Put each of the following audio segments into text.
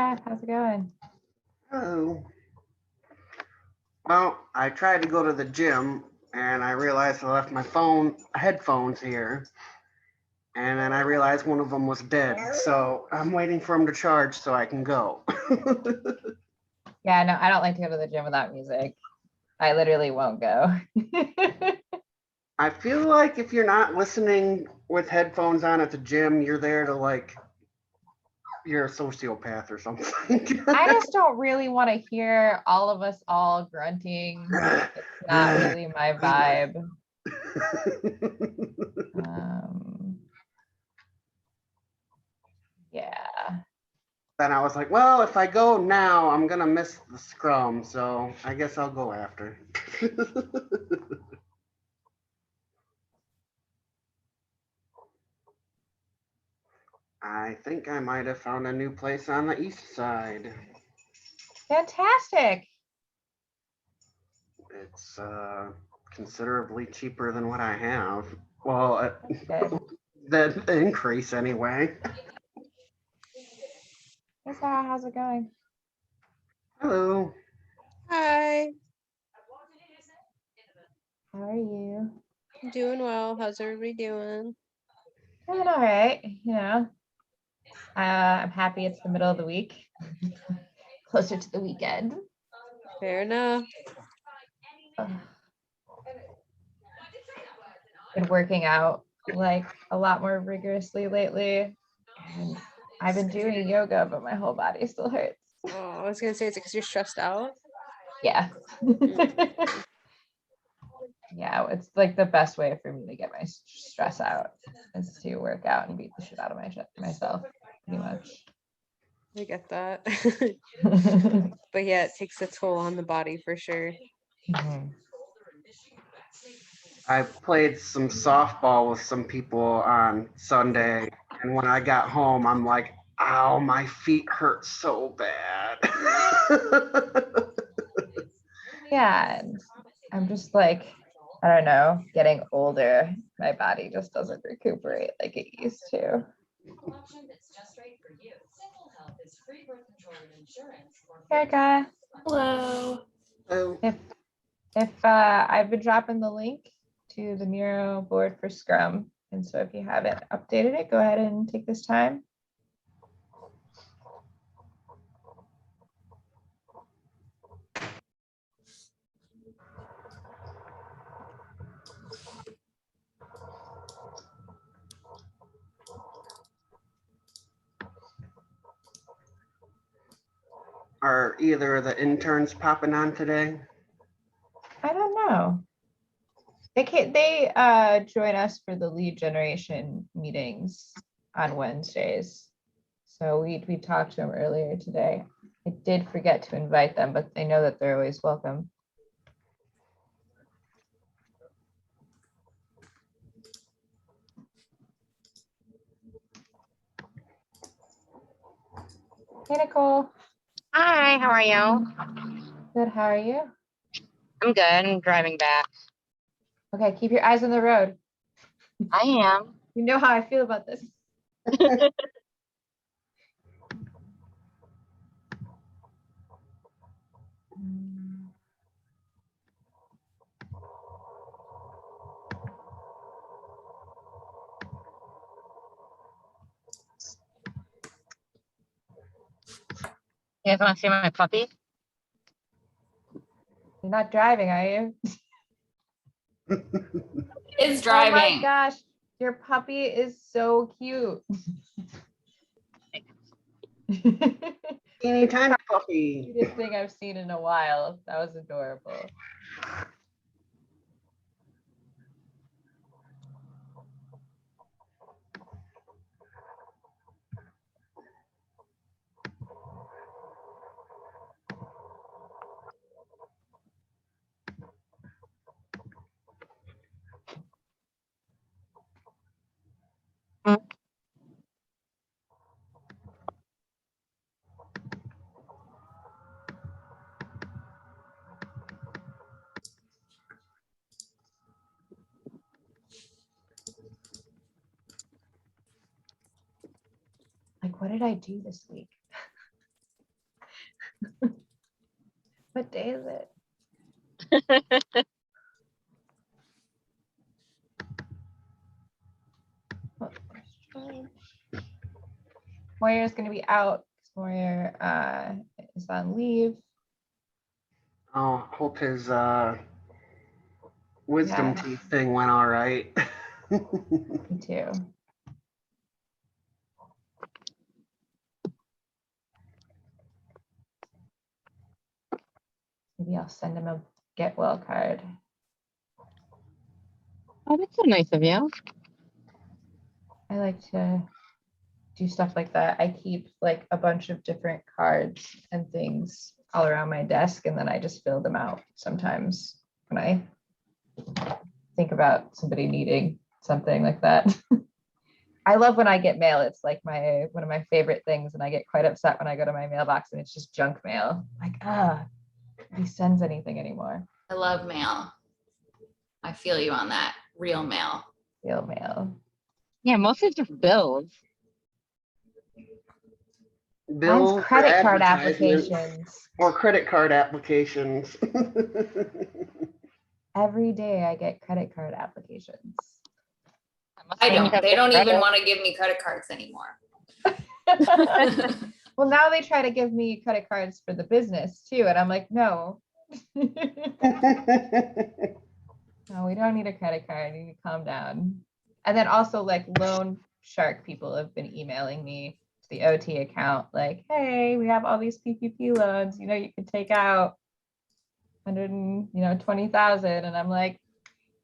Kat, how's it going? Oh, well, I tried to go to the gym and I realized I left my headphones here. And then I realized one of them was dead. So I'm waiting for them to charge so I can go. Yeah, no, I don't like to go to the gym without music. I literally won't go. I feel like if you're not listening with headphones on at the gym, you're there to you're a sociopath or something. I just don't really want to hear all of us all grunting. It's not really my vibe. Yeah. Then I was like, well, if I go now, I'm going to miss the scrum. So I guess I'll go after. I think I might have found a new place on the east side. Fantastic. It's considerably cheaper than what I have. Well, the increase anyway. Hey Sarah, how's it going? Hello. Hi, How are you? I'm doing well. How's everybody doing? Doing all right. I'm happy it's the middle of the week, closer to the weekend. Fair enough. Been working out like a lot more rigorously lately. And I've been doing yoga, but my whole body still hurts. Oh, I was gonna say, it's because you're stressed out. Yeah. Yeah, it's like the best way for me to get my stress out is to work out and beat the shit out of myself, pretty much. I get that. But yeah, it takes a toll on the body for sure. I played some softball with some people on Sunday, and when I got home, I'm like, ow, my feet hurt so bad. Yeah, and I'm just like, I don't know, getting older. My body just doesn't recuperate like it used to. Erica. Hello. Oh. If I've been dropping the link to the Miro board for Scrum, and so if you haven't updated it, go ahead and take this time. Are either of the interns popping on today? I don't know. They join us for the lead generation meetings on Wednesdays. So we talked to them earlier today. I did forget to invite them, but they know that they're always welcome. Hey, Nicole. Hi, how are you? Good, how are you? I'm good. I'm driving back. Okay, keep your eyes on the road. I am. You know how I feel about this. You guys want to see my puppy? You're not driving, are you? Is driving. Oh my gosh, your puppy is so cute. Teeny tiny puppy. Cutest thing I've seen in a while. That was adorable. Like, what did I do this week? What day is it? Moyer's gonna be out. Moyer is on leave. Oh, hope his wisdom Yeah. teeth thing went all right. Me too. Maybe I'll send him a get well card. Oh, that's so nice of you. I like to do stuff like that. I keep like a bunch of different cards and things all around my desk, and then I just fill them out sometimes when I think about somebody needing something like that. I love when I get mail. It's like one of my favorite things, and I get quite upset when I go to my mailbox and it's just junk mail. Like, nobody sends anything anymore. I love mail. I feel you on that. Real mail. Real mail. Yeah, mostly just bills. Bills Mine's or credit card advertisements applications. or credit card applications. Every day I get credit card applications. I mean you don't. have They good don't even credit. want to give me credit cards anymore. Well, now they try to give me credit cards for the business too. And I'm like, no. No, we don't need a credit card. You need to calm down. And then also like loan shark people have been emailing me to the OT account, like, hey, we have all these PPP loans, you can take out 120,000. And I'm like,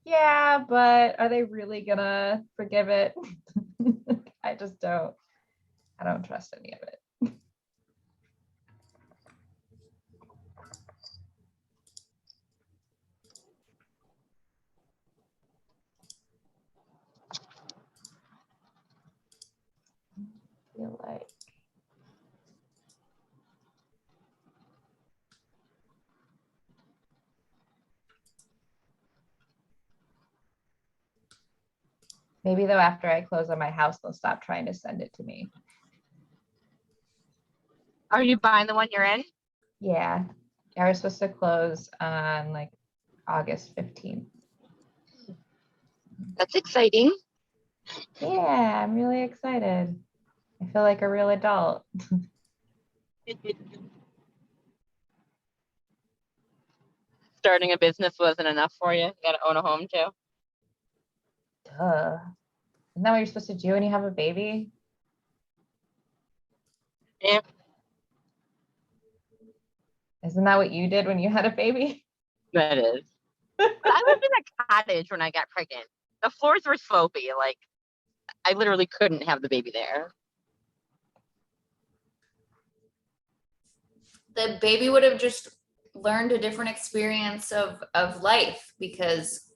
yeah, but are they really gonna forgive it? I don't trust any of it. Feel like maybe though after I close on my house, they'll stop trying to send it to me. Are you buying the one you're in? Yeah. I was supposed to close on like August 15th. That's exciting. Yeah, I'm really excited. I feel like a real adult. Starting a business wasn't enough for you. You gotta own a home too. Duh. Isn't that what you're supposed to do when you have a baby? Yeah. Isn't that what you did when you had a baby? That is. But I lived in a cottage when I got pregnant. The floors were slopey. Like I literally couldn't have the baby there. The baby would have just learned a different experience of life, because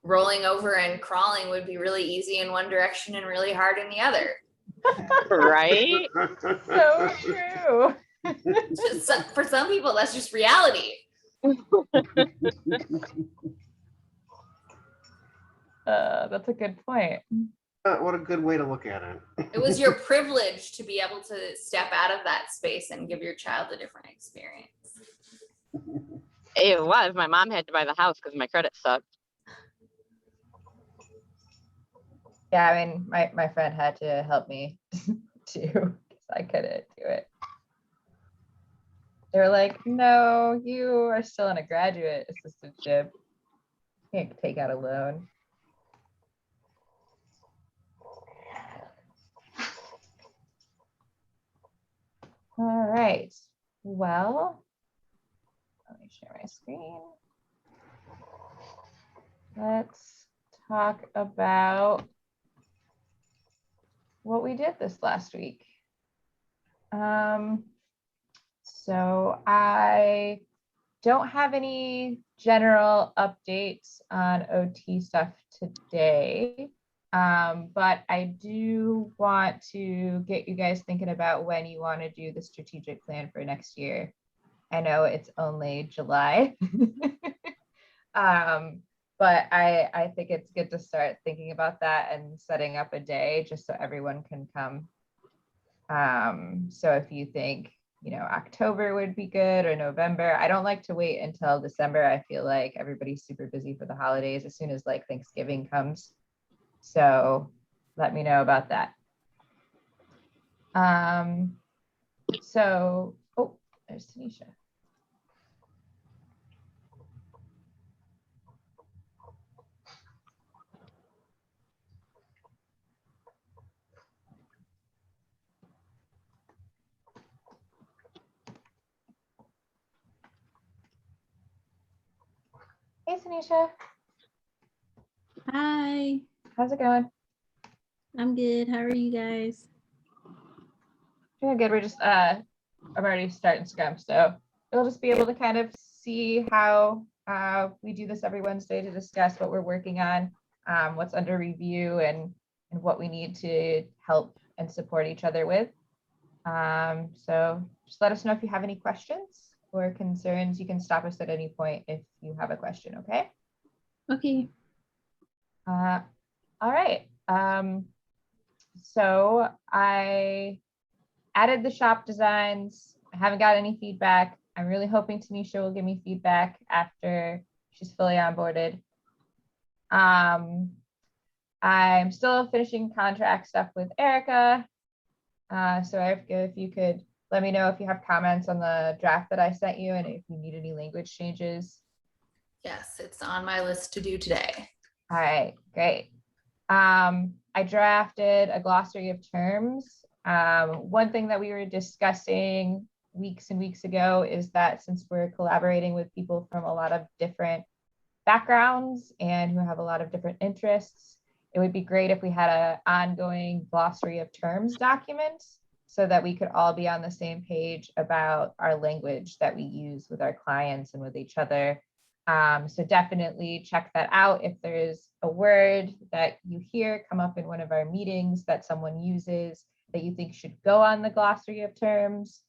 rolling over and crawling would be really easy in one direction and really hard in the other. Right? So true. For some people, that's just reality. That's a good point. What a good way to look at it. It was your privilege to be able to step out of that space and give your child a different experience. It was. My mom had to buy the house because my credit sucked. Yeah, I mean, my friend had to help me too, because I couldn't do it. They were like, no, you are still in a graduate assistantship. You can't take out a loan. All right. Well, let me share my screen. Let's talk about what we did this last week. So I don't have any general updates on OT stuff today, but I do want to get you guys thinking about when you want to do the strategic plan for next year. I know it's only July, but I think it's good to start thinking about that and setting up a day just so everyone can come. So if you think October would be good, or November. I don't like to wait until December. I feel like everybody's super busy for the holidays as soon as like Thanksgiving comes. So let me know about that. So, oh, there's Tanisha. Hey, Tanisha. Hi, How's it going? I'm good. How are you guys? Doing good. We're just I'm already starting Scrum, so we'll just be able to kind of see how we do this every Wednesday to discuss what we're working on, what's under review, and what we need to help and support each other with. So just let us know if you have any questions or concerns. You can stop us at any point if you have a question. Okay. Okay. All right. So I added the shop designs. I haven't got any feedback. I'm really hoping Tanisha will give me feedback after she's fully onboarded. I'm still finishing contract stuff with Erica. So Erica, if you could let me know if you have comments on the draft that I sent you and if you need any language changes. Yes, it's on my list to do today. All right, great. I drafted a glossary of terms. One thing that we were discussing weeks and weeks ago is that since we're collaborating with people from a lot of different backgrounds and who have a lot of different interests, it would be great if we had an ongoing glossary of terms document so that we could all be on the same page about our language that we use with our clients and with each other. So definitely check that out. If there's a word that you hear come up in one of our meetings that someone uses that you think should go on the glossary of terms,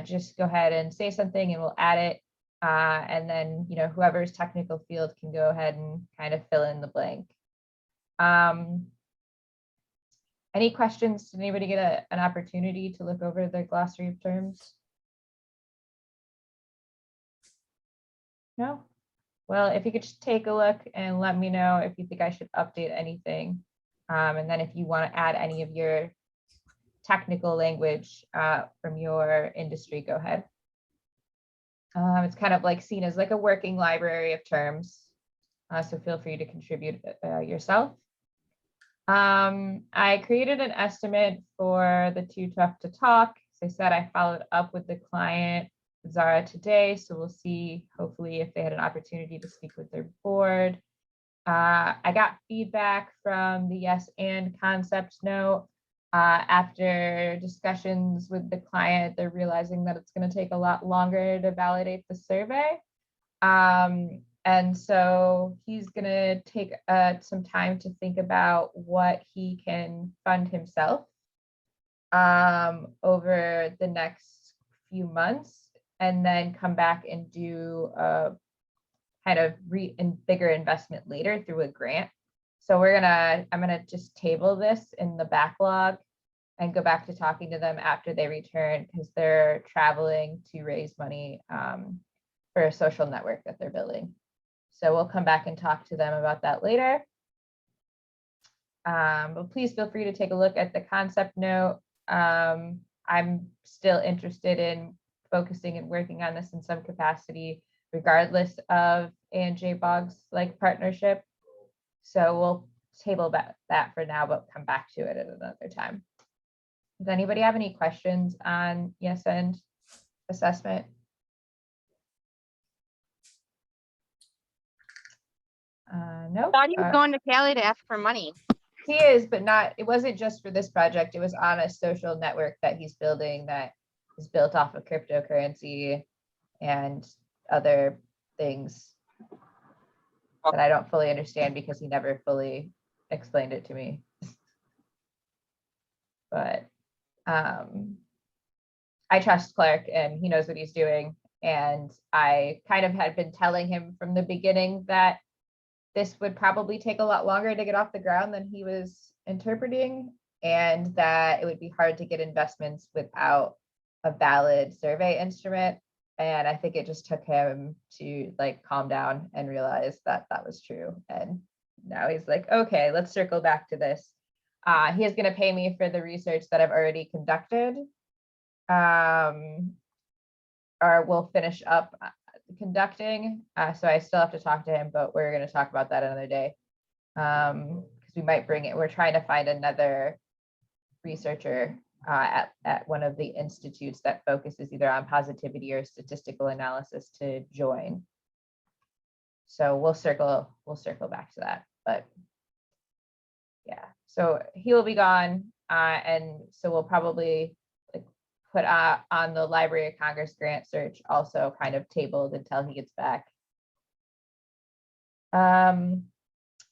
just go ahead and say something and we'll add it. And then, whoever's technical field can go ahead and kind of fill in the blank. Any questions? Did anybody get an opportunity to look over the glossary of terms? No? Well, if you could just take a look and let me know if you think I should update anything. And then if you want to add any of your technical language from your industry, go ahead. It's kind of like seen as like a working library of terms. So feel free to contribute yourself. I created an estimate for the Too Tough to Talk. As I said, I followed up with the client, Zara, today. So we'll see, hopefully, if they had an opportunity to speak with their board. I got feedback from the yes and concept note. After discussions with the client, they're realizing that it's going to take a lot longer to validate the survey. And so he's going to take some time to think about what he can fund himself over the next few months, and then come back and do a kind of bigger investment later through a grant. So I'm gonna just table this in the backlog and go back to talking to them after they return, because they're traveling to raise money for a social network that they're building. So we'll come back and talk to them about that later. But please feel free to take a look at the concept note. I'm still interested in focusing and working on this in some capacity, regardless of A&J Boggs like partnership. So we'll table that for now, but come back to it at another time. Does anybody have any questions on yes and assessment? No. Thought he was going to Cali to ask for money. He is, but it wasn't just for this project. It was on a social network that he's building that is built off of cryptocurrency and other things that I don't fully understand because he never fully explained it to me. But I trust Clark and he knows what he's doing. And I kind of had been telling him from the beginning that this would probably take a lot longer to get off the ground than he was interpreting, and that it would be hard to get investments without a valid survey instrument. And I think it just took him to like calm down and realize that that was true. And now he's like, okay, let's circle back to this. He is going to pay me for the research that I've already conducted. Or we'll finish up conducting. So I still have to talk to him, but we're going to talk about that another day. Because we might bring it. We're trying to find another researcher at one of the institutes that focuses either on positivity or statistical analysis to join. So we'll circle back to that. But yeah, so he will be gone, and so we'll probably like put on the Library of Congress grant search also kind of tabled until he gets back. I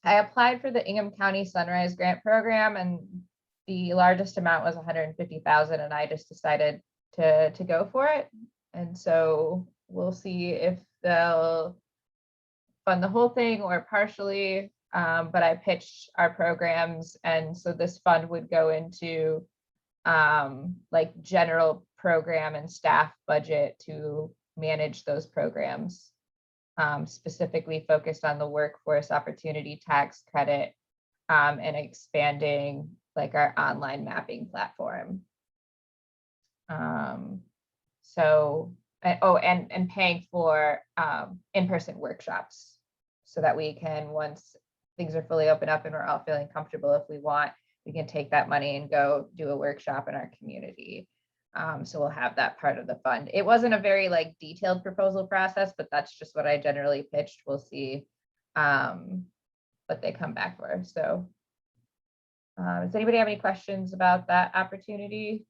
applied for the Ingham County Sunrise Grant Program, and the largest amount was 150,000, and I just decided to go for it. And so we'll see if they'll fund the whole thing or partially. But I pitched our programs, and so this fund would go into like general program and staff budget to manage those programs, specifically focused on the workforce opportunity tax credit, and expanding like our online mapping platform. So, and paying for in-person workshops so that we can, once things are fully open up and we're all feeling comfortable, if we want, we can take that money and go do a workshop in our community. So we'll have that part of the fund. It wasn't a very like detailed proposal process, but that's just what I generally pitched. We'll see what they come back for. So does anybody have any questions about that opportunity?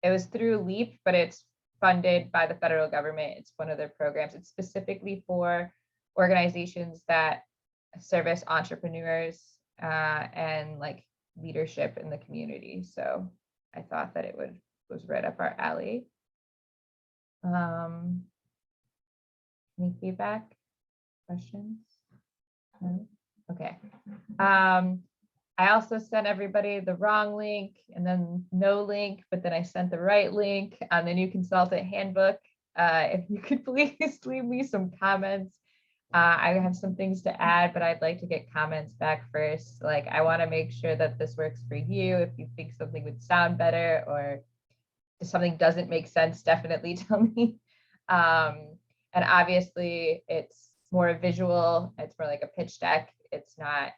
It was through LEAP, but it's funded by the federal government. It's one of their programs. It's specifically for organizations that service entrepreneurs and like leadership in the community. So I thought that it was right up our alley. Any feedback, questions? No? Okay. I also sent everybody the wrong link and then no link, but then I sent the right link on the new consultant handbook. If you could please leave me some comments. I have some things to add, but I'd like to get comments back first. Like, I want to make sure that this works for you. If you think something would sound better or if something doesn't make sense, definitely tell me. And obviously it's more visual. It's more like a pitch deck. It's not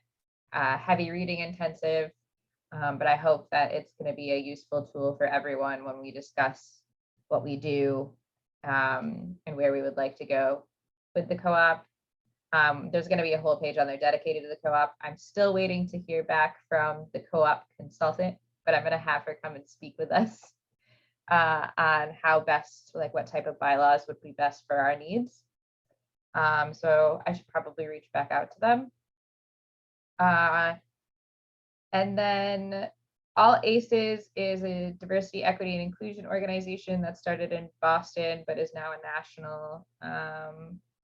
heavy reading intensive, but I hope that it's going to be a useful tool for everyone when we discuss what we do and where we would like to go with the co-op. There's going to be a whole page on there dedicated to the co-op. I'm still waiting to hear back from the co-op consultant, but I'm going to have her come and speak with us on how best, like what type of bylaws would be best for our needs. So I should probably reach back out to them. And then All Aces is a diversity, equity, and inclusion organization that started in Boston, but is now a national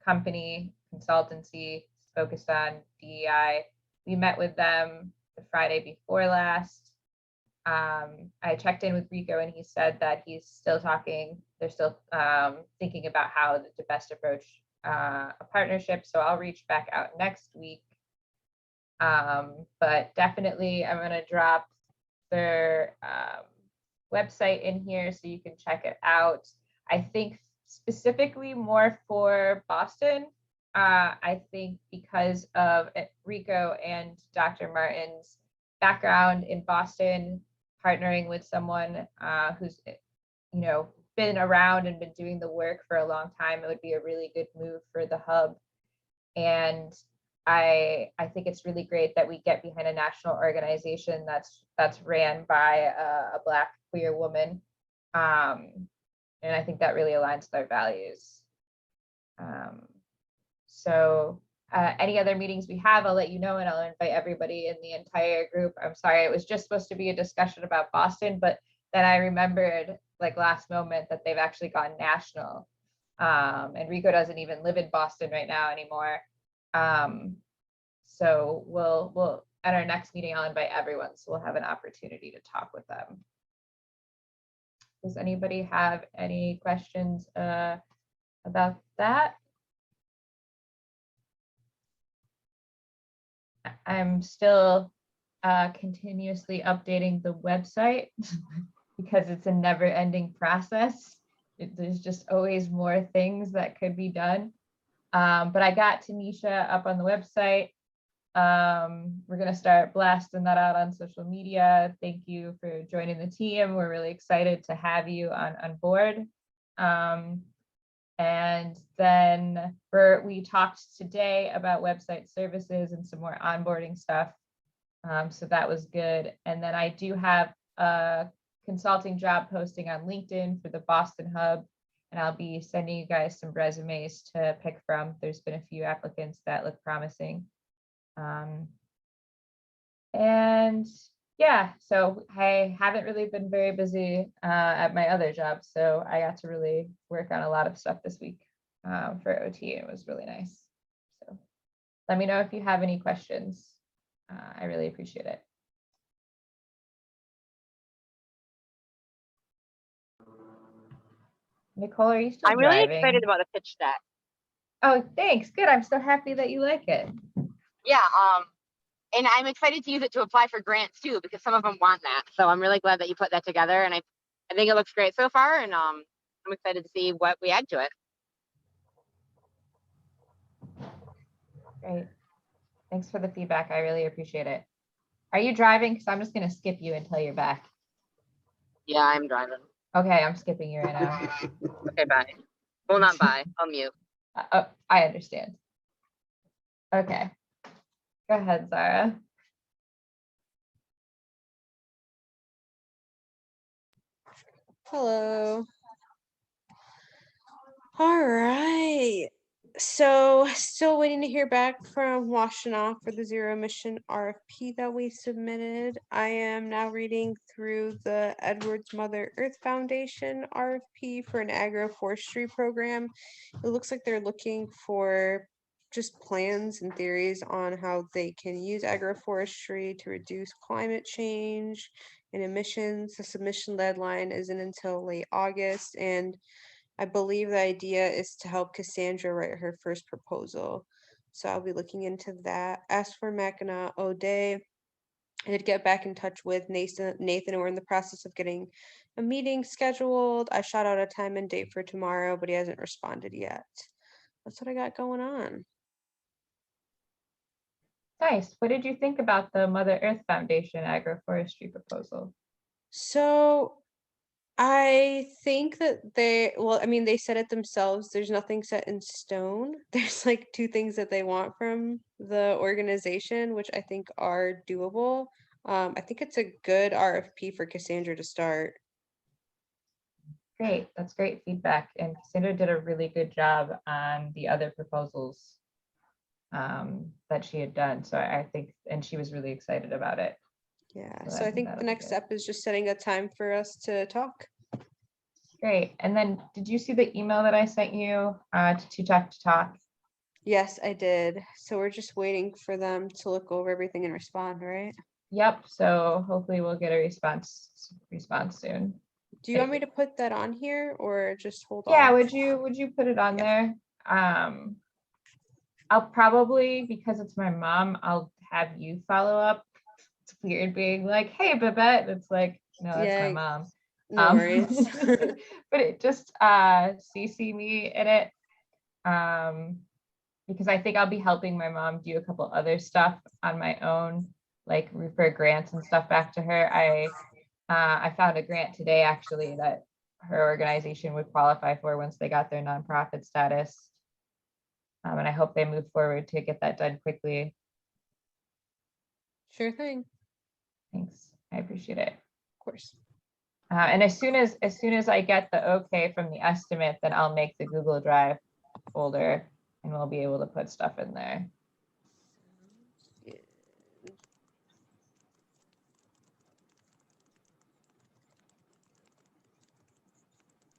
company, consultancy focused on DEI. We met with them the Friday before last. I checked in with Rico and he said that he's still talking. They're still thinking about how to best approach a partnership. So I'll reach back out next week. But definitely I'm going to drop their website in here so you can check it out. I think specifically more for Boston. I think because of Rico and Dr. Martin's background in Boston, partnering with someone who's been around and been doing the work for a long time, it would be a really good move for the hub. And I think it's really great that we get behind a national organization that's ran by a Black queer woman. And I think that really aligns with our values. So any other meetings we have, I'll let you know, and I'll invite everybody in the entire group. I'm sorry, it was just supposed to be a discussion about Boston, but then I remembered like last moment that they've actually gone national. And Rico doesn't even live in Boston right now anymore. So we'll at our next meeting, I'll invite everyone, so we'll have an opportunity to talk with them. Does anybody have any questions about that? I'm still continuously updating the website because it's a never-ending process. There's just always more things that could be done. But I got Tanisha up on the website. We're going to start blasting that out on social media. Thank you for joining the team. We're really excited to have you on board. And then we talked today about website services and some more onboarding stuff. So that was good. And then I do have a consulting job posting on LinkedIn for the Boston Hub. And I'll be sending you guys some resumes to pick from. There's been a few applicants that look promising. And yeah, so I haven't really been very busy at my other job. So I got to really work on a lot of stuff this week for OT. It was really nice. So let me know if you have any questions. I really appreciate it. Nicole, are you still I'm really driving? excited about the pitch deck. Oh, thanks. Good. I'm so happy that you like it. Yeah, and I'm excited to use it to apply for grants too, because some of them want that. So I'm really glad that you put that together, and I think it looks great so far, and I'm excited to see what we add to it. Great. Thanks for the feedback. I really appreciate it. Are you driving? Because I'm just going to skip you until you're back. Yeah, I'm driving. Okay, I'm skipping you right now. Okay, bye. Well, not bye. I'll mute. Oh, I understand. Okay. Go ahead, Zara. Hello. All right. So still waiting to hear back from Washtenaw for the zero emission RFP that we submitted. I am now reading through the Edwards Mother Earth Foundation RFP for an agroforestry program. It looks like they're looking for just plans and theories on how they can use agroforestry to reduce climate change and emissions. The submission deadline isn't until late August, and I believe the idea is to help Cassandra write her first proposal. So I'll be looking into that. As for Mackinac O'Day, I did get back in touch with Nathan, and we're in the process of getting a meeting scheduled. I shot out a time and date for tomorrow, but he hasn't responded yet. That's what I got going on. Nice. What did you think about the Mother Earth Foundation agroforestry proposal? So I think that they said it themselves. There's nothing set in stone. There's like two things that they want from the organization, which I think are doable. I think it's a good RFP for Cassandra to start. Great. That's great feedback. And Cassandra did a really good job on the other proposals that she had done. So I think, and she was really excited about it. Yeah. So So I I think think that'll the be next good. step is just setting a time for us to talk. Great. And then did you see the email that I sent you to talk? Yes, I did. So we're just waiting for them to look over everything and respond, right? Yep. So hopefully we'll get a response soon. Do you want me to put that on here or just hold Yeah, off? would you put it on there? I'll probably, because it's my mom, I'll have you follow up. It's weird being like, hey, Babette. It's like, no, that's my Yeah, mom. no worries. But it just CC me in it. Because I think I'll be helping my mom do a couple other stuff on my own, like refer grants and stuff back to her. I found a grant today actually that her organization would qualify for once they got their nonprofit status. And I hope they move forward to get that done quickly. Sure thing. Thanks. I appreciate it. Of course. And as soon as I get the okay from the estimate, then I'll make the Google Drive folder and we'll be able to put stuff in there.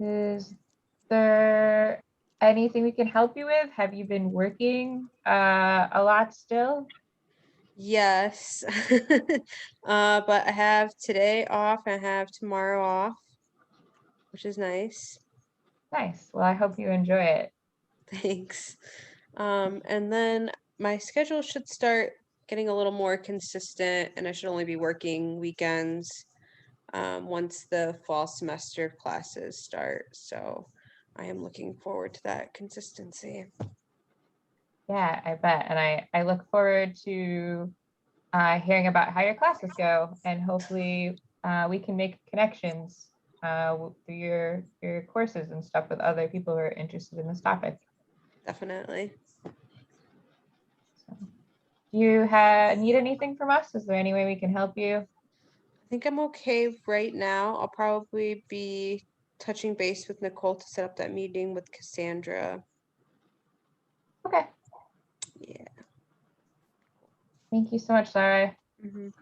Is there anything we can help you with? Have you been working a lot still? Yes. But I have today off and I have tomorrow off. which is nice. Nice. Well, I hope you enjoy it. Thanks. And then my schedule should start getting a little more consistent, and I should only be working weekends once the fall semester classes start. So I am looking forward to that consistency. Yeah, I bet. And I look forward to hearing about how your classes go, and hopefully we can make connections through your courses and stuff with other people who are interested in this topic. Definitely. So, do you need anything from us? Is there any way we can help you? I think I'm okay right now. I'll probably be touching base with Nicole to set up that meeting with Cassandra. Okay. Yeah. Thank you so much, Sarah. Mhm.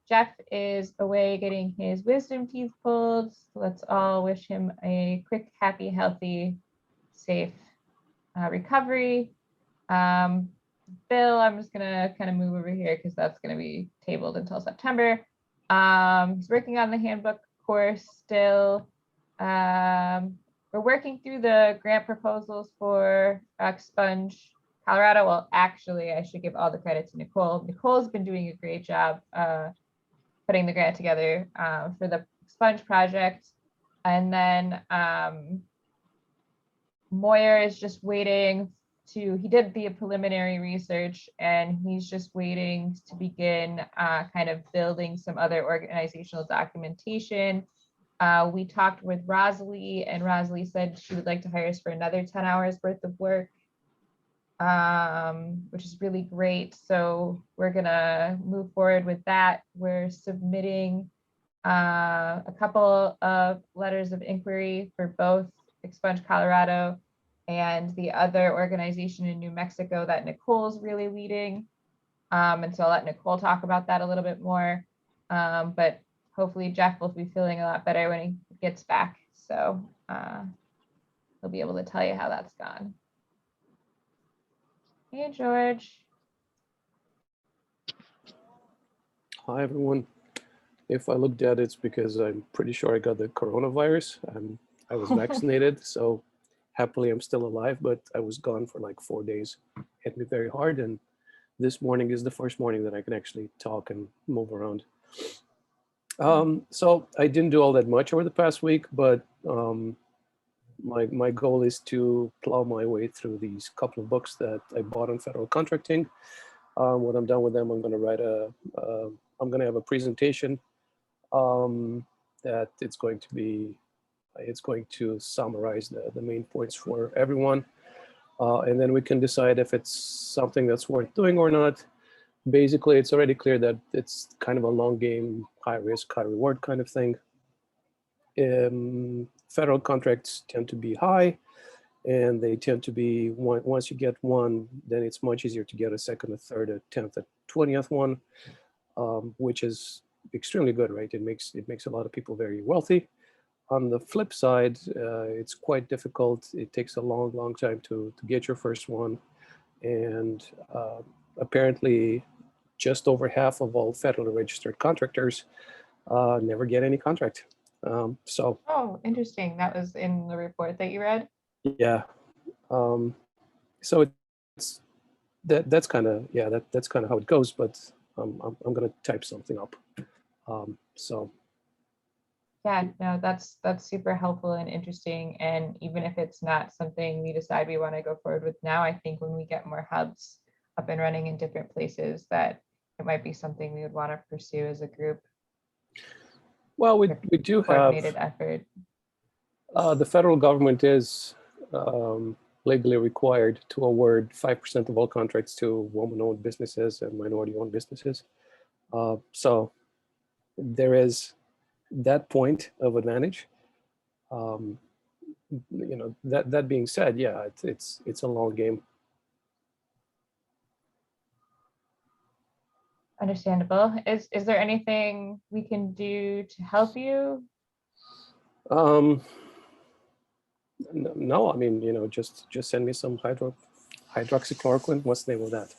Jeff is away getting his wisdom teeth pulled. Let's all wish him a quick, happy, healthy, safe recovery. Bill, I'm just gonna kind of move over here because that's gonna be tabled until September. He's working on the handbook course still. We're working through the grant proposals for Expunge Colorado. Well, actually, I should give all the credit to Nicole. Nicole's been doing a great job putting the grant together for the Expunge project. And then Moyer is just waiting he did the preliminary research, and he's just waiting to begin kind of building some other organizational documentation. We talked with Rosalie, and Rosalie said she would like to hire us for another 10 hours worth of work, which is really great. So we're gonna move forward with that. We're submitting a couple of letters of inquiry for both Expunge Colorado and the other organization in New Mexico that Nicole's really leading. And so I'll let Nicole talk about that a little bit more. But hopefully Jeff will be feeling a lot better when he gets back. So he'll be able to tell you how that's gone. Hey, George. Hi, everyone. If I look dead, it's because I'm pretty sure I got the coronavirus. I was vaccinated, so happily I'm still alive, but I was gone for like 4 days. Hit me very hard, and this morning is the first morning that I can actually talk and move around. So I didn't do all that much over the past week, but my goal is to plow my way through these couple of books that I bought on federal contracting. When I'm done with them, I'm going to have a presentation that it's going to summarize the main points for everyone. And then we can decide if it's something that's worth doing or not. Basically, it's already clear that it's kind of a long game, high risk, high reward kind of thing. Federal contracts tend to be high, and they tend to be, once you get one, then it's much easier to get a second, a third, a 10th, a 20th one, which is extremely good, right? It makes a lot of people very wealthy. On the flip side, it's quite difficult. It takes a long time to get your first one. And apparently just over half of all federally registered contractors never get any contract. Oh, interesting. That was in the report that you read? Yeah. So that's kind of, yeah, that's kind of how it goes, but I'm going to type something up. Yeah, no, that's super helpful and interesting. And even if it's not something we decide we want to go forward with now, I think when we get more hubs up and running in different places, that it might be something we would want to pursue as a group. Well, we do have coordinated effort. The federal government is legally required to award 5% of all contracts to woman-owned businesses and minority-owned businesses. So there is that point of advantage. That being said, yeah, it's a long game. Understandable. Is there anything we can do to help you? No, I mean, just send me some hydroxychloroquine. What's the name of that?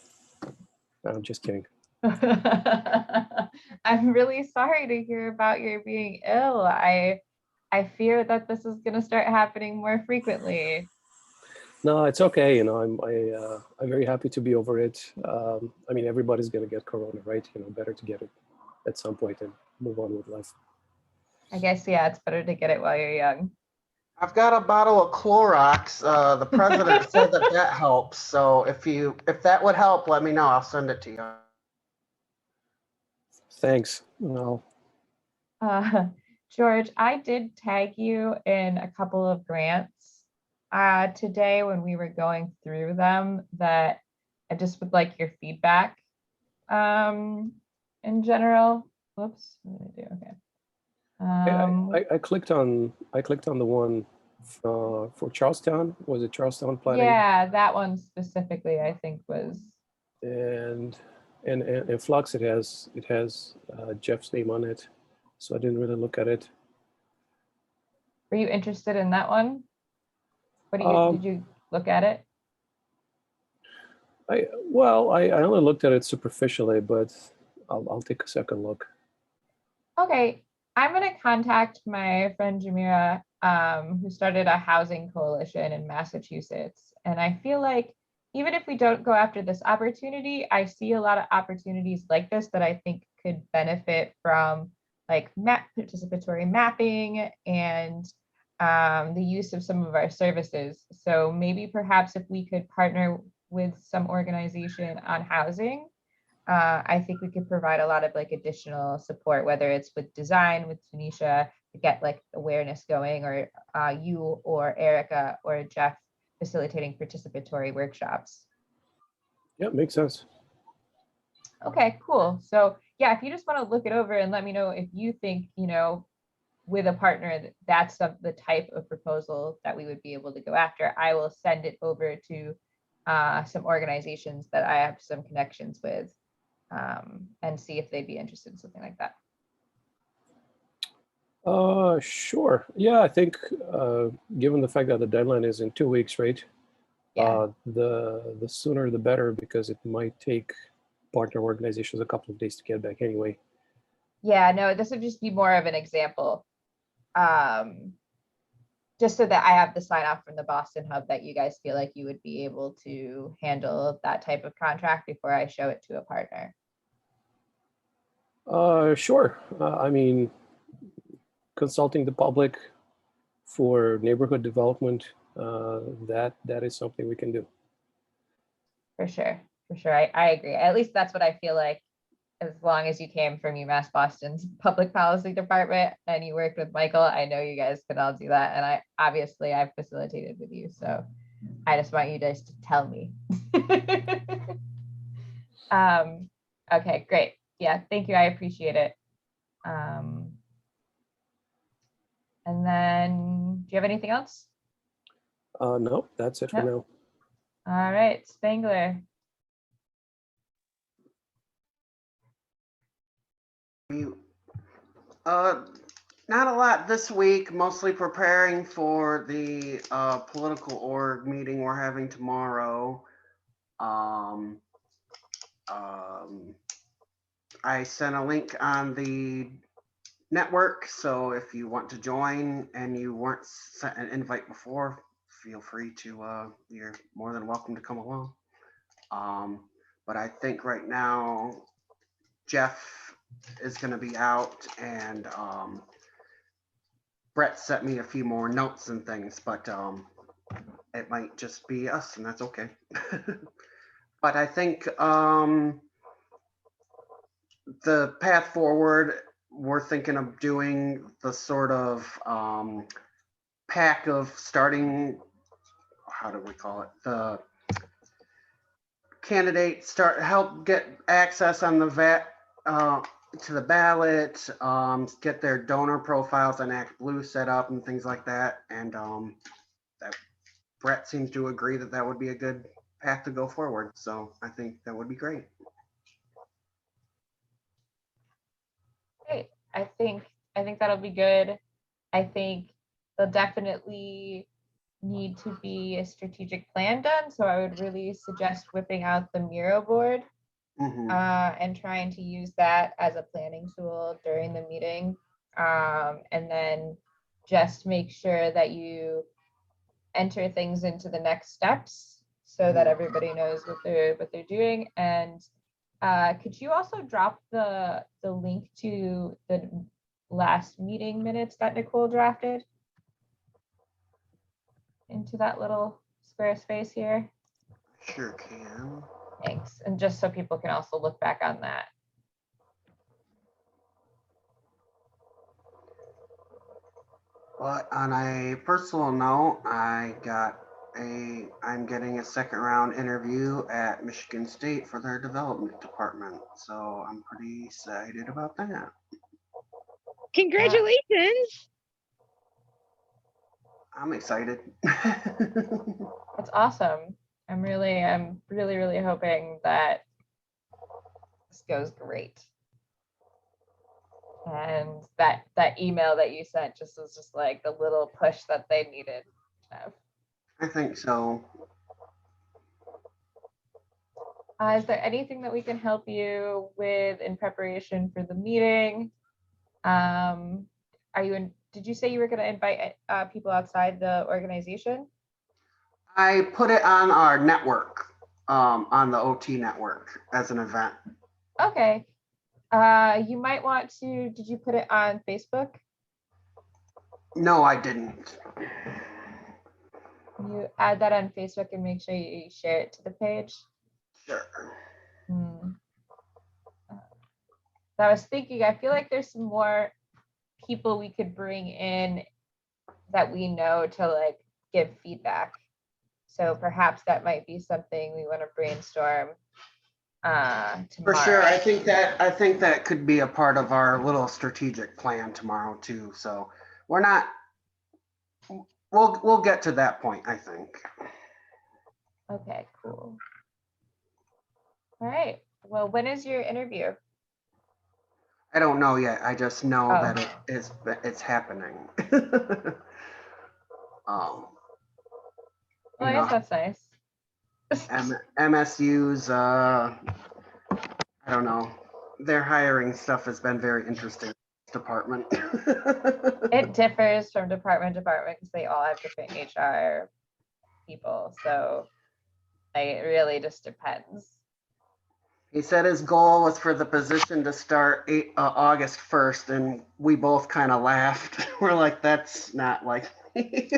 I'm just kidding. I'm really sorry to hear about your being ill. I I fear that this is going to start happening more frequently. No, it's okay. You know, I'm very happy to be over it. I mean, everybody's gonna get corona, right? You know, better to get it at some point and move on with life. I guess, yeah, it's better to get it while you're young. I've got a bottle of Clorox. The president said that helps. So if that would help, let me know. I'll send it to you. Thanks. Well, George, I did tag you in a couple of grants today when we were going through them that I just would like your feedback in general. Whoops, what did I do? Okay. I clicked on the one for Charlestown. Was it Charlestown planning? Yeah, that one specifically, I think was. And Flux, it has Jeff's name on it, so I didn't really look at it. Were you interested in that one? What do you did you look at it? I only looked at it superficially, but I'll take a second look. Okay, I'm gonna contact my friend Jamira, who started a housing coalition in Massachusetts. And I feel like even if we don't go after this opportunity, I see a lot of opportunities like this that I think could benefit from like participatory mapping and the use of some of our services. So maybe perhaps if we could partner with some organization on housing, I think we could provide a lot of like additional support, whether it's with design with Tanisha to get like awareness going, or you or Erica or Jeff facilitating participatory workshops. Yeah, makes sense. Okay, cool. So yeah, if you just want to look it over and let me know if you think, you know, with a partner, that's the type of proposal that we would be able to go after, I will send it over to some organizations that I have some connections with. And see if they'd be interested in something like that. Sure. Yeah, I think given the fact that the deadline is in 2 weeks, right? Yeah. The sooner the better, because it might take partner organizations a couple of days to get back anyway. Yeah, no, this would just be more of an example. Just so that I have the sign off from the Boston Hub that you guys feel like you would be able to handle that type of contract before I show it to a partner. Sure. I mean, consulting the public for neighborhood development, that is something we can do. For sure. I agree. At least that's what I feel like, as long as you came from UMass Boston's public policy department and you worked with Michael, I know you guys could all do that. And I've facilitated with you. So I just want you guys to tell me. Okay, great. Yeah, thank you. I appreciate it. And then, do you have anything else? No, that's it for now. All right, Spangler. Not a lot this week, mostly preparing for the political org meeting we're having tomorrow. I sent a link on the network, so if you want to join and you weren't sent an invite before, feel free to, you're more than welcome to come along. But I think right now, Jeff is going to be out, and Brett sent me a few more notes and things, but it might just be us, and that's okay. But I think the path forward, we're thinking of doing the sort of pack of starting, how do we call it? The candidates help get access on the to the ballot, get their donor profiles on Act Blue set up and things like that. And that Brett seems to agree that that would be a good path to go forward. So I think that would be great. Great. I think that'll be good. I think there'll definitely need to be a strategic plan done. So I would really suggest whipping out the Miro board and trying to use that as a planning tool during the meeting. And then just make sure that you enter things into the next steps so that everybody knows what they're doing. And could you also drop the link to the last meeting minutes that Nicole drafted into that little square space here? Sure can. Thanks. And just so people can also look back on that. But on a personal note, I'm getting a second round interview at Michigan State for their development department. So I'm pretty excited about that. Congratulations. I'm excited. That's awesome. I'm really hoping that this goes great. And that email that you sent just was just like the little push that they needed to have. I think so. Is there anything that we can help you with in preparation for the meeting? Did you say you were going to invite people outside the organization? I put it on our network, on the OT network as an event. Okay. You might want to, did you put it on Facebook? No, I didn't. You add that on Facebook and make sure you share it to the page. Sure. I was thinking, I feel like there's some more people we could bring in that we know to like give feedback. So perhaps that might be something we want to brainstorm tomorrow. For sure. I think that could be a part of our little strategic plan tomorrow too. So we'll get to that point, I think. Okay, cool. All right. Well, when is your interview? I don't know yet. I just know Oh. that it's happening. Well, I guess that's nice. MSU's, I don't know. Their hiring stuff has been very interesting. Department. It differs from department to department because they all have different HR people. So like, it really just depends. He said his goal was for the position to start August 1st, and we both kind of laughed. We're like, that's not like me.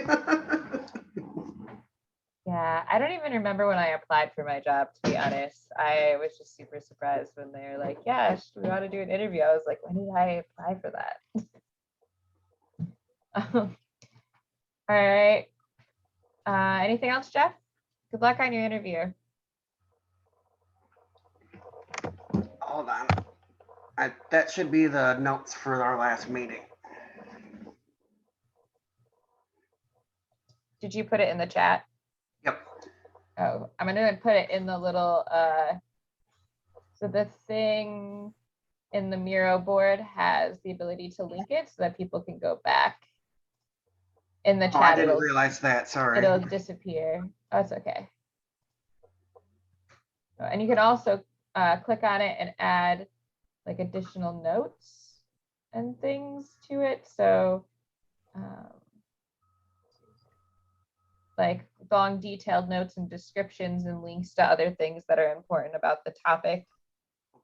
Yeah, I don't even remember when I applied for my job, to be honest. I was just super surprised when they were like, yeah, we want to do an interview. I was like, when did I apply for that? All right. Anything else, Jeff? Good luck on your interview. Hold on. That should be the notes for our last meeting. Did you put it in the chat? Yep. Oh, I'm gonna put it in the little, so the thing in the Miro board has the ability to link it so that people can go back. In the Oh, I chat, didn't realize that, sorry. it'll disappear. Oh, it's okay. And you can also click on it and add like additional notes and things to it. So like long detailed notes and descriptions and links to other things that are important about the topic,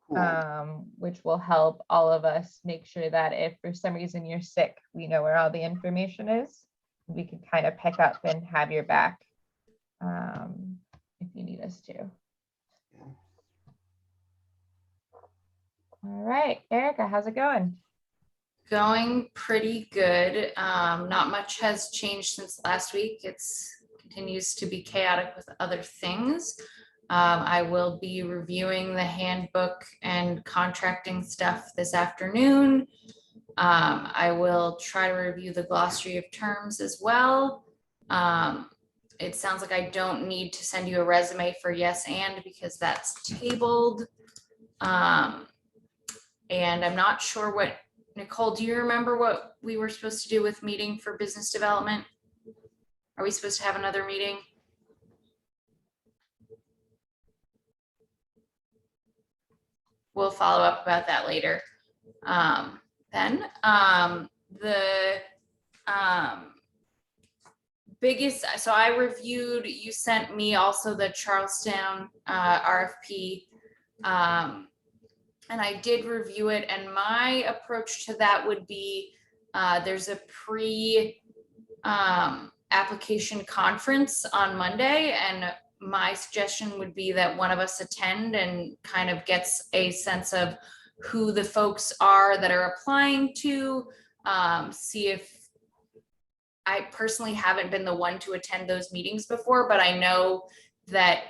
Cool. which will help all of us make sure that if for some reason you're sick, we know where all the information is. We can kind of pick up and have your back if you need us to. All right, Erica, how's it going? Going pretty good. Not much has changed since last week. It's continues to be chaotic with other things. I will be reviewing the handbook and contracting stuff this afternoon. I will try to review the glossary of terms as well. It sounds like I don't need to send you a resume for yes and because that's tabled. And I'm not sure what, Nicole, do you remember what we were supposed to do with meeting for business development? Are we supposed to have another meeting? We'll follow up about that later. The biggest, so I reviewed, you sent me also the Charlestown RFP. And I did review it, and my approach to that would be there's a application conference on Monday, and my suggestion would be that one of us attend and kind of gets a sense of who the folks are that are applying to, see if I personally haven't been the one to attend those meetings before, but I know that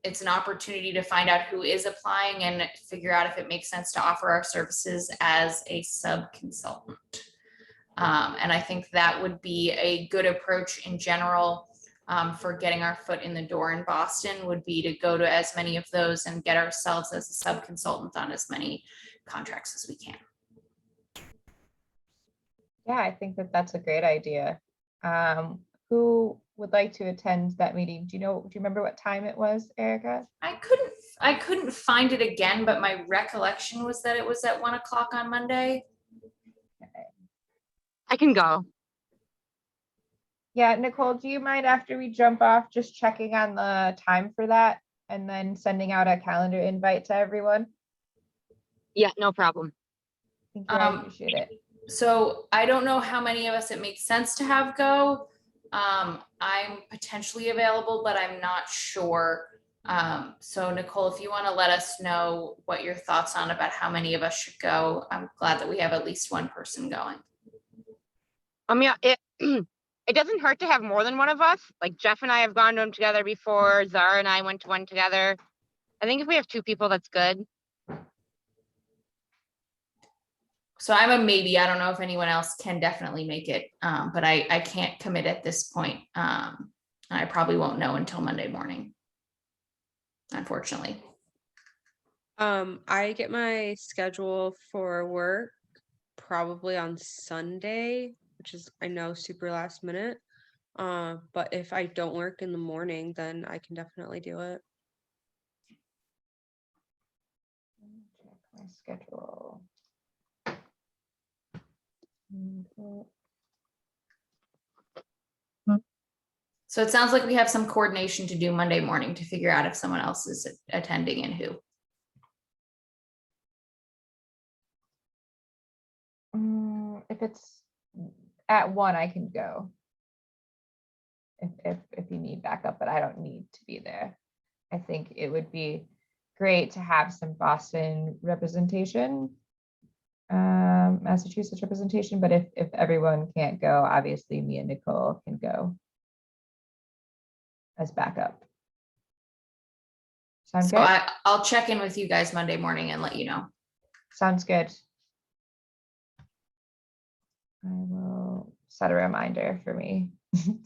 it's an opportunity to find out who is applying and figure out if it makes sense to offer our services as a sub-consultant. And I think that would be a good approach in general for getting our foot in the door in Boston, would be to go to as many of those and get ourselves as a sub-consultant on as many contracts as we can. Yeah, I think that that's a great idea. Who would like to attend that meeting? Do you remember what time it was, Erica? I couldn't find it again, but my recollection was that it was at 1 o'clock on Monday. I can go. Yeah, Nicole, do you mind after we jump off just checking on the time for that and then sending out a calendar invite to everyone? Yeah, no problem. Thank you, I appreciate it. So I don't know how many of us it makes sense to have go. I'm potentially available, but I'm not sure. So Nicole, if you want to let us know what your thoughts on about how many of us should go, I'm glad that we have at least one person going. Yeah, it doesn't hurt to have more than one of us. Like Jeff and I have gone to them together before. Zara and I went to one together. I think if we have 2 people, that's good. So I'm a maybe. I don't know if anyone else can definitely make it, but I can't commit at this point. I probably won't know until Monday morning, unfortunately. I get my schedule for work probably on Sunday, which is, I know, super last minute. But if I don't work in the morning, then I can definitely do it. Check my schedule. So it sounds like we have some coordination to do Monday morning to figure out if someone else is attending and who. If it's at 1, I can go. If you need backup, but I don't need to be there. I think it would be great to have some Boston representation, Massachusetts representation, but if everyone can't go, obviously me and Nicole can go as backup. Sound So good? I'll check in with you guys Monday morning and let you know. Sounds good. I will set a reminder for me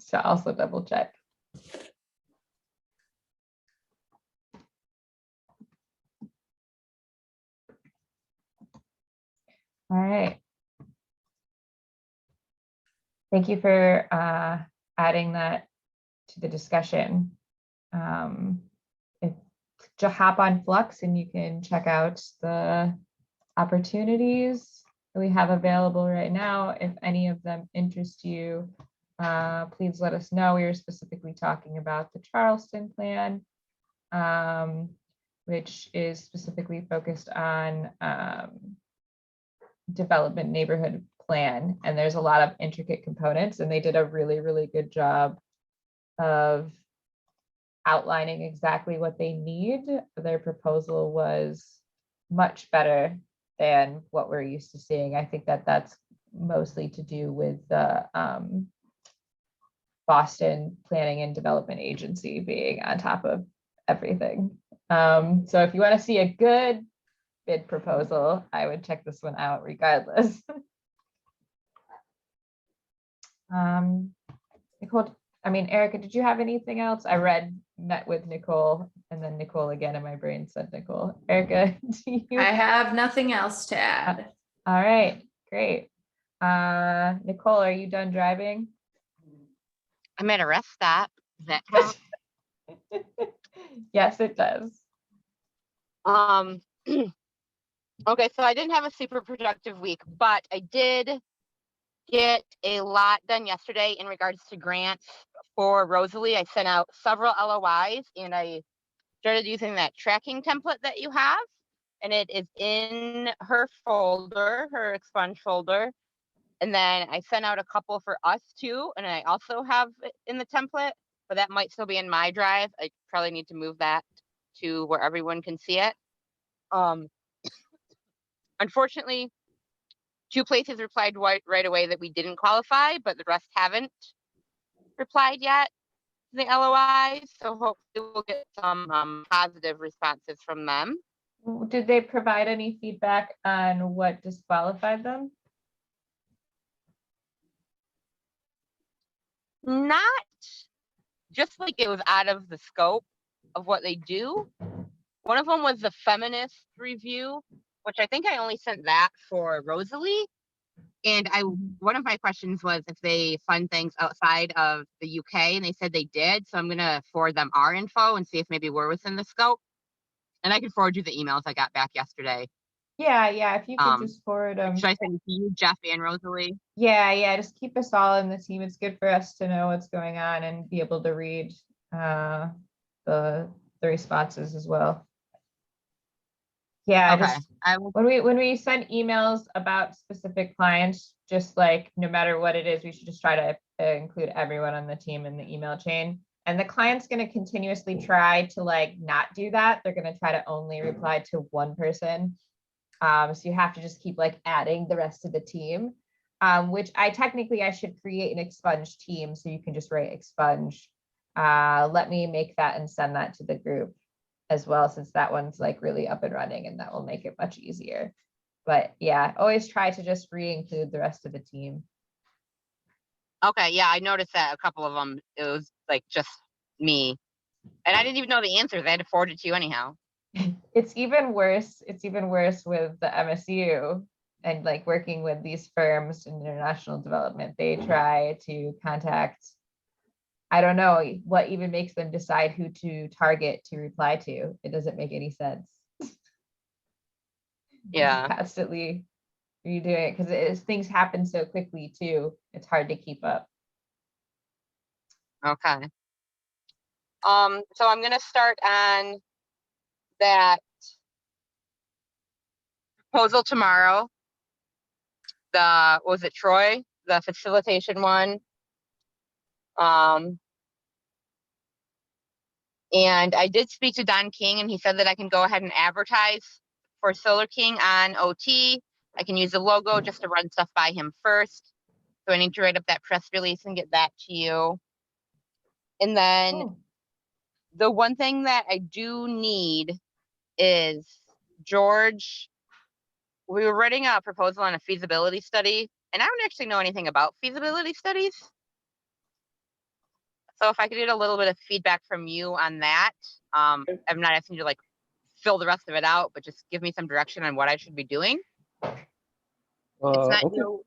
to also double check. All right. Thank you for adding that to the discussion. To hop on Flux and you can check out the opportunities that we have available right now. If any of them interest you, please let us know. We were specifically talking about the Charleston plan, which is specifically focused on development neighborhood plan. And there's a lot of intricate components, and they did a really, really good job of outlining exactly what they need. Their proposal was much better than what we're used to seeing. I think that that's mostly to do with the Boston Planning and Development Agency being on top of everything. So if you want to see a good bid proposal, I would check this one out regardless. Nicole, Erica, did you have anything else? I met with Nicole and then Nicole again, and my brain said Nicole. Erica, do you? I have nothing else to add. All right, great. Nicole, are you done driving? I'm at a rest stop. Does that count? Yes, it does. Okay, so I didn't have a super productive week, but I did get a lot done yesterday in regards to grants for Rosalie. I sent out several LOIs and I started using that tracking template that you have, and it is in her folder, her expunge folder. And then I sent out a couple for us too, and I also have it in the template, but that might still be in my drive. I probably need to move that to where everyone can see it. Unfortunately, 2 places replied right away that we didn't qualify, but the rest haven't replied yet to the LOIs. So hopefully we'll get some positive responses from them. Did they provide any feedback on what disqualified them? Not just like it was out of the scope of what they do. One of them was the feminist review, which I think I only sent that for Rosalie. And one of my questions was if they fund things outside of the UK, and they said they did. So I'm gonna forward them our info and see if maybe we're within the scope. And I can forward you the emails I got back yesterday. Yeah, if you could just forward them. Should I send it to you, Jeff and Rosalie? Yeah, just keep us all in the team. It's good for us to know what's going on and be able to read the responses as well. Yeah, Okay. just when we send emails about specific clients, just like no matter what it is, we should just try to include everyone on the team in the email chain. And the client's going to continuously try to like not do that. They're going to try to only reply to one person. So you have to just keep like adding the rest of the team, which I should create an expunge team. So you can just write expunge. Let me make that and send that to the group as well, since that one's like really up and running, and that will make it much easier. But yeah, always try to just re-include the rest of the team. Okay, yeah, I noticed that a couple of them, it was like just me. And I didn't even know the answers. I had to forward it to you anyhow. It's even worse. It's even worse with the MSU and like working with these firms in international development. They try to contact, I don't know what even makes them decide who to target to reply to. It doesn't make any sense. Yeah. Constantly redoing it because things happen so quickly too. It's hard to keep up. Okay. So I'm gonna start on that proposal tomorrow. Was it Troy? The facilitation one. And I did speak to Don King, and he said that I can go ahead and advertise for Solar King on OT. I can use the logo just to run stuff by him first. So I need to write up that press release and get that to you. And then the one thing that I do need is George. We were writing a proposal on a feasibility study, and I don't actually know anything about feasibility studies. So if I could get a little bit of feedback from you on that, I'm not asking you to like fill the rest of it out, but just give me some direction on what I should be doing. It's not Okay. you.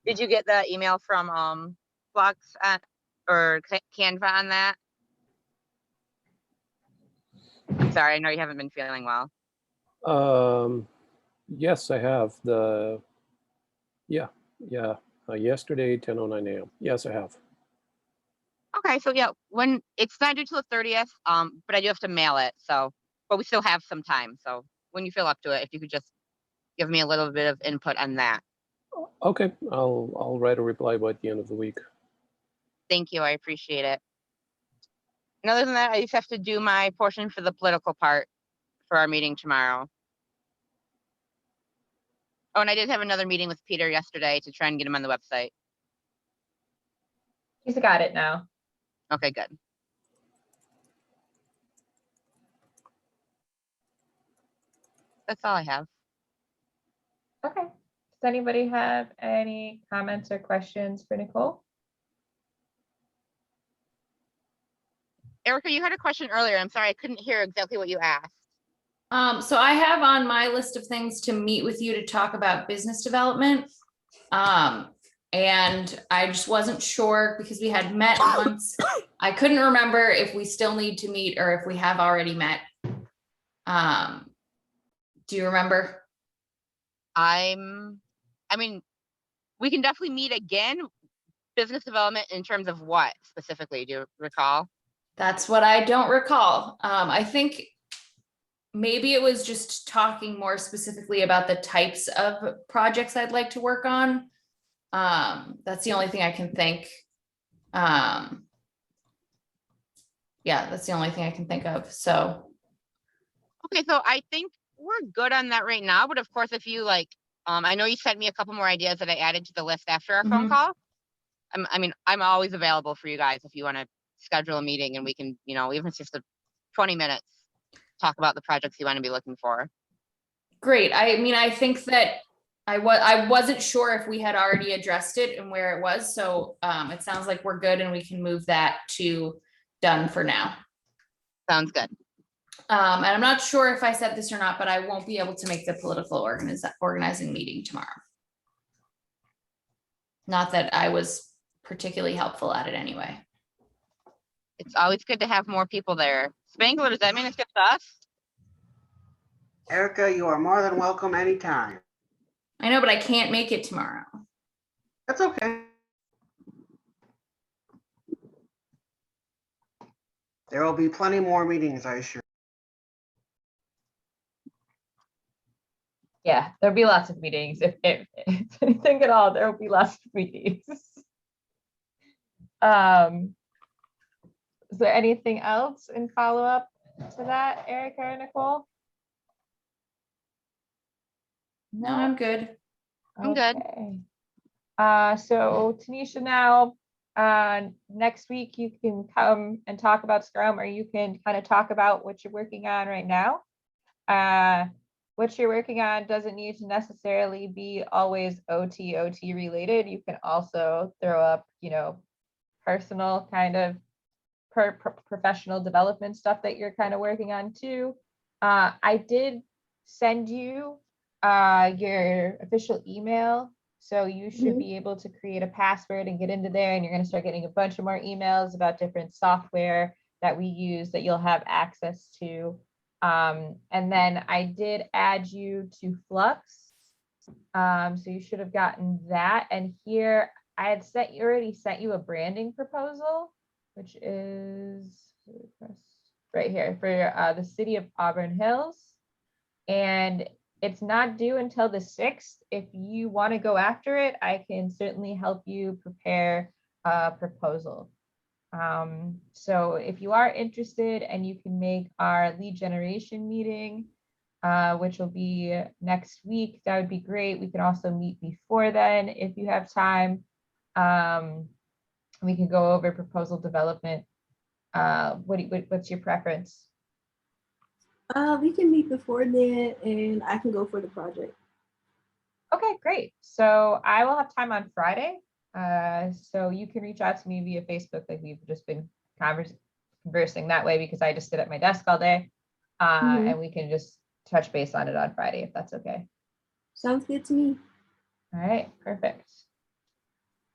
Did you get the email from Flux or Canva on that? I'm sorry, I know you haven't been feeling well. Yes, I have yesterday, 10:09 a.m. Yes, I have. Okay, so yeah, when it's not due till the 30th, but I do have to mail it, so, but we still have some time. So when you feel up to it, if you could just give me a little bit of input on that. Okay, I'll write a reply by the end of the week. Thank you, I appreciate it. And other than that, I just have to do my portion for the political part for our meeting tomorrow. Oh, and I did have another meeting with Peter yesterday to try and get him on the website. He's got it now. Okay, good. That's all I have. Okay. Does anybody have any comments or questions for Nicole? Erica, you had a question earlier. I'm sorry, I couldn't hear exactly what you asked. So I have on my list of things to meet with you to talk about business development. And I just wasn't sure because we had met once. I couldn't remember if we still need to meet or if we have already met. Do you remember? I mean, we can definitely meet again. Business development in terms of what specifically? Do you recall? That's what I don't recall. I think maybe it was just talking more specifically about the types of projects I'd like to work on. That's the only thing I can think. Yeah, that's the only thing I can think of. So, Okay, so I think we're good on that right now. But of course, if you like, I know you sent me a couple more ideas that I added to the list after our phone Mhm. call. I'm always available for you guys if you want to schedule a meeting and we can, even if it's just 20 minutes, talk about the projects you want to be looking for. great. I mean, I think that I wasn't sure if we had already addressed it and where it was. So it sounds like we're good and we can move that to done for now. Sounds good. And I'm not sure if I said this or not, but I won't be able to make the political organizing meeting tomorrow. Not that I was particularly helpful at it anyway. It's always good to have more people there. Spangler, does that mean it's just us? Erica, you are more than welcome anytime. I know, but I can't make it tomorrow. That's okay. There will be plenty more meetings, I assure. Yeah, there'll be lots of meetings. If anything at all, there will be lots of meetings. Is there anything else in follow-up to that, Erica or Nicole? No, I'm good. I'm good. Okay. So Tanisha, now next week you can come and talk about Scrum, or you can kind of talk about what you're working on right now. What you're working on doesn't need to necessarily be always OT related. You can also throw up, personal kind of professional development stuff that you're kind of working on too. I did send you your official email, so you should be able to create a password and get into there, and you're going to start getting a bunch of more emails about different software that we use that you'll have access to. And then I did add you to Flux. So you should have gotten that. And here I had already sent you a branding proposal, which is right here for the city of Auburn Hills. And it's not due until the 6th. If you want to go after it, I can certainly help you prepare a proposal. So if you are interested and you can make our lead generation meeting, which will be next week, that would be great. We can also meet before then if you have time. We can go over proposal development. What's your preference? We can meet before then and I can go for the project. Okay, great. So I will have time on Friday. So you can reach out to me via Facebook, like we've just been conversing that way, because I just sit at my desk all day. And we can just touch base on it on Friday, if that's okay. Sounds good to me. All right, perfect.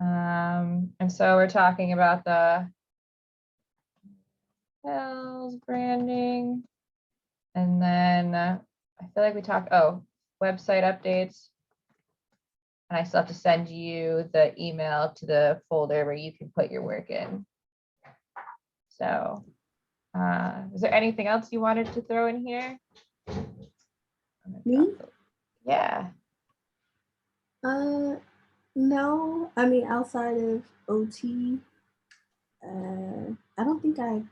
And so we're talking about the Hills branding. And then I feel like we talked, website updates. And I still have to send you the email to the folder where you can put your work in. So is there anything else you wanted to throw in here? Me? Yeah. No, I mean, outside of OT, I don't think I.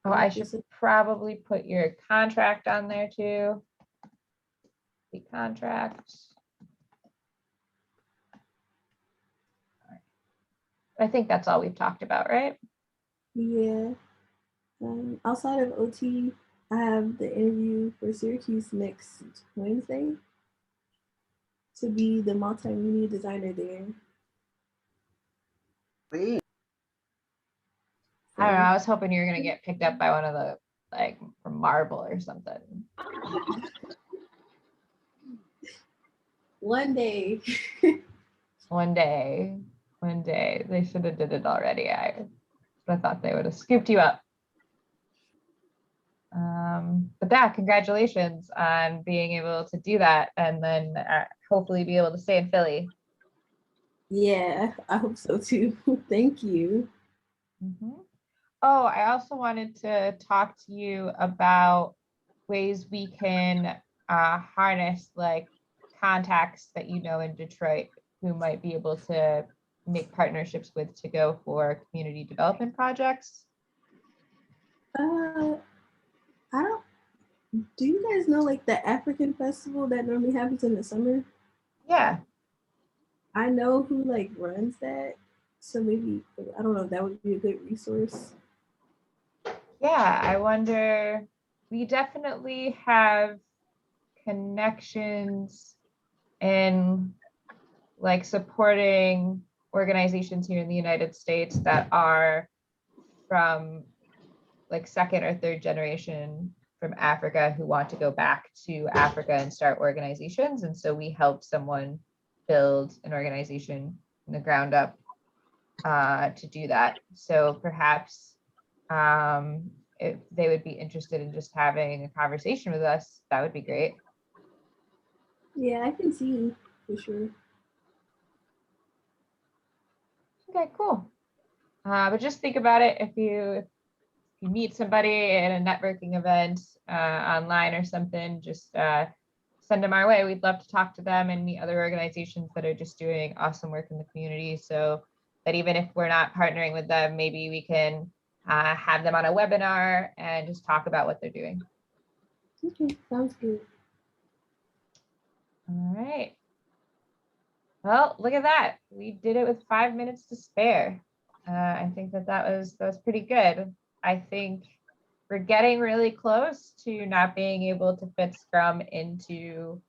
Oh, I should probably put your contract on there too. The contract. I think that's all we've talked about, right? Yeah. Outside of OT, I have the interview for Syracuse next Wednesday to be the multimedia designer there. Please. I don't know. I was hoping you were gonna get picked up by one of the, like, from Marvel or something. One day. One day. They should have did it already. I thought they would have scooped you up. But yeah, congratulations on being able to do that, and then hopefully be able to stay in Philly. Yeah, I hope so too. Thank you. Mhm. Oh, I also wanted to talk to you about ways we can harness like contacts that you know in Detroit who might be able to make partnerships with to go for community development projects. I don't. Do you guys know like the African festival that normally happens in the summer? Yeah, I know who like runs that, so maybe I don't know if that would be a good resource. yeah. I wonder, we definitely have connections in like supporting organizations here in the United States that are from like second or third generation from Africa who want to go back to Africa and start organizations. And so we help someone build an organization from the ground up to do that. So perhaps if they would be interested in just having a conversation with us, that would be great. Yeah, I can see for sure. Okay, cool. But just think about it if you meet somebody at a networking event online or something, just send them our way. We'd love to talk to them and meet other organizations that are just doing awesome work in the community. So that even if we're not partnering with them, maybe we can have them on a webinar and just talk about what they're doing. Okay, sounds good. All right. Well, look at that. We did it with 5 minutes to spare. I think that was pretty good. I think we're getting really close to not being able to fit Scrum into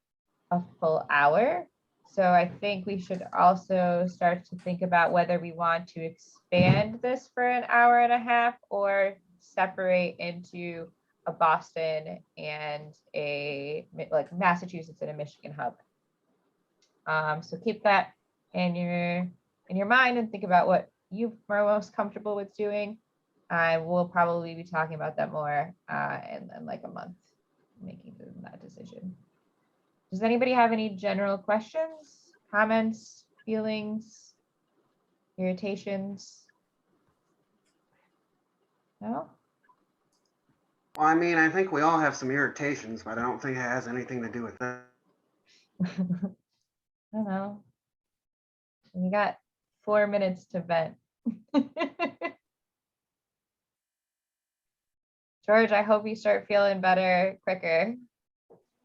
a full hour. So I think we should also start to think about whether we want to expand this for an hour and a half or separate into a Boston and a like Massachusetts and a Michigan hub. So keep that in your mind and think about what you are most comfortable with doing. We'll probably be talking about that more in like a month, making that decision. Does anybody have any general questions, comments, feelings, irritations? No? Well, I mean, I think we all have some irritations, but I don't think it has anything to do with that. I don't know. We got 4 minutes to vent. George, I hope you start feeling better quicker.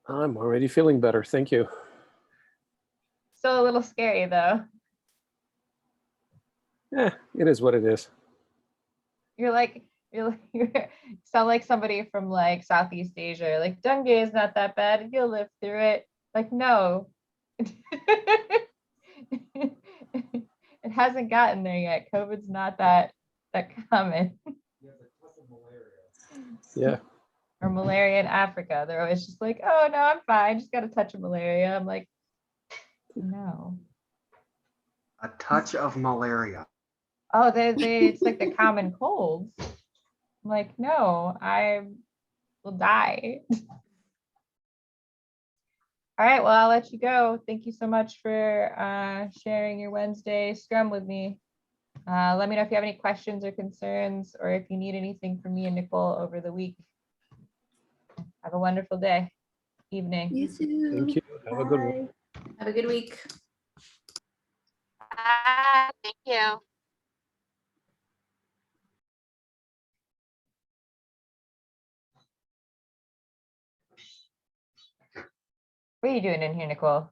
I'm already feeling better. Thank you. Still a little scary though. Yeah, it is what it is. You sound like somebody from like Southeast Asia. Like dengue is not that bad. You'll live through it. Like no. It hasn't gotten there yet. COVID's not that common. Yeah. Or malaria in Africa. They're always just like, oh no, I'm fine. Just got a touch of malaria. I'm like, no. A touch of malaria. Oh, it's like the common colds. I'm like, no, I will die. All right, well, I'll let you go. Thank you so much for sharing your Wednesday Scrum with me. Let me know if you have any questions or concerns, or if you need anything from me and Nicole over the week. Have a wonderful day, evening. You too. Thank you. Have a good one. Bye. Have a good week. Thank you. What are you doing in here, Nicole?